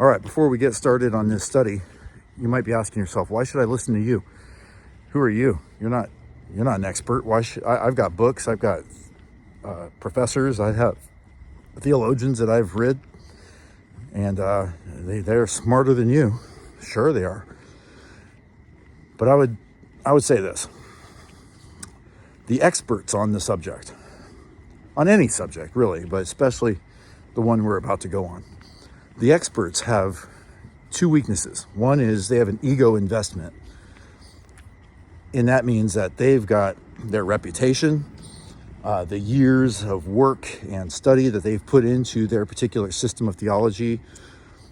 All right, before we get started on this study, you might be asking yourself, why should I listen to you? Who are you? You're not an expert. Why should I've got books, I've got professors, I have theologians that I've read, and they're smarter than you. Sure they are. But I would say this. The experts on the subject, on any subject really, but especially the one we're about to go on, the experts have two weaknesses. One is they have an ego investment. And that means that they've got their reputation, the years of work and study that they've put into their particular system of theology,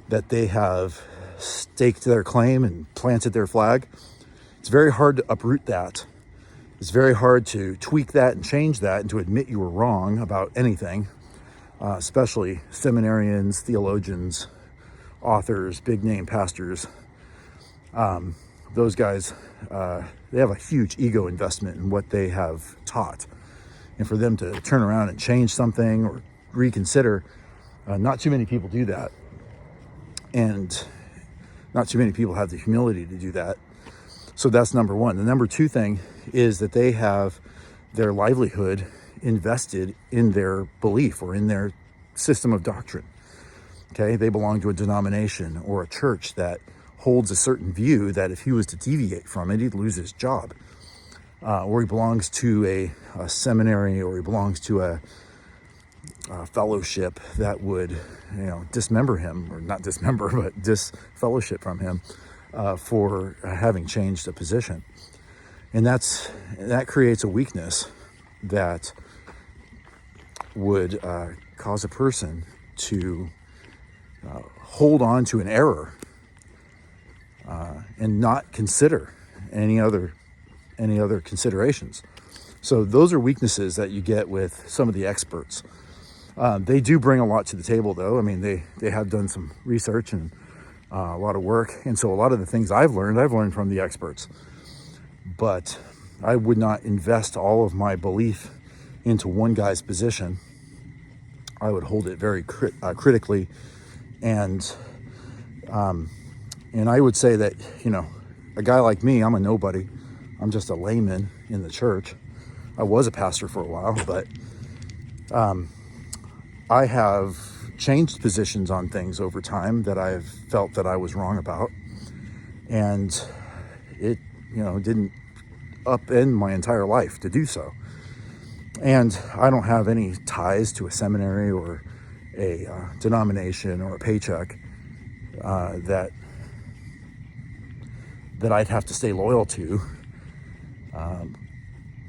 that they have staked their claim and planted their flag. It's very hard to uproot that. It's very hard to tweak that and change that and to admit you were wrong about anything, especially seminarians, theologians, authors, big name pastors. Those guys, they have a huge ego investment in what they have taught. And for them to turn around and change something or reconsider, not too many people do that. And not too many people have the humility to do that. So that's number one. The number two thing is that they have their livelihood invested in their belief or in their system of doctrine. Okay, they belong to a denomination or a church that holds a certain view that if he was to deviate from it, he'd lose his job. Or he belongs to a seminary, or he belongs to a fellowship that would, dismember him, or not dismember, but disfellowship from him for having changed a position. And that creates a weakness that would cause a person to hold on to an error and not consider any other considerations. So those are weaknesses that you get with some of the experts. They do bring a lot to the table, though. I mean, they have done some research and a lot of work, and so a lot of the things I've learned from the experts. But I would not invest all of my belief into one guy's position. I would hold it very critically, and I would say that, a guy like me, I'm a nobody. I'm just a layman in the church. I was a pastor for a while, but I have changed positions on things over time that I've felt that I was wrong about. And it, didn't upend my entire life to do so. And I don't have any ties to a seminary or a denomination or a paycheck that I'd have to stay loyal to.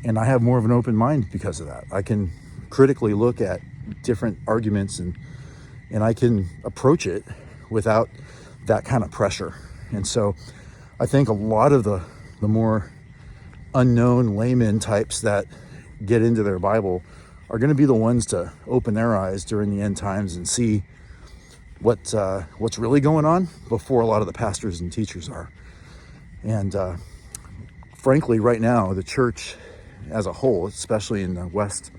And I have more of an open mind because of that. I can critically look at different arguments and I can approach it without that kind of pressure. And so I think a lot of the more unknown layman types that get into their Bible are going to be the ones to open their eyes during the end times and see what's really going on before a lot of the pastors and teachers are. And frankly, right now, the church as a whole, especially in the West,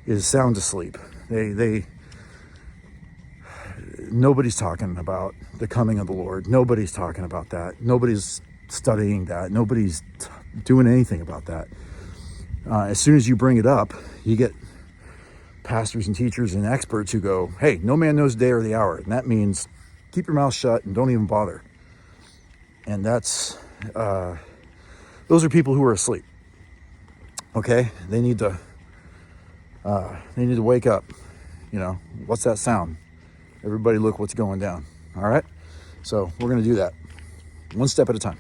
is sound asleep. Nobody's talking about the coming of the Lord. Nobody's talking about that. Nobody's studying that. Nobody's doing anything about that. As soon as you bring it up, you get pastors and teachers and experts who go, hey, no man knows the day or the hour. And that means keep your mouth shut and don't even bother. And that's, those are people who are asleep. Okay? They need to wake up. What's that sound? Everybody look what's going down. All right? So we're going to do that one step at a time.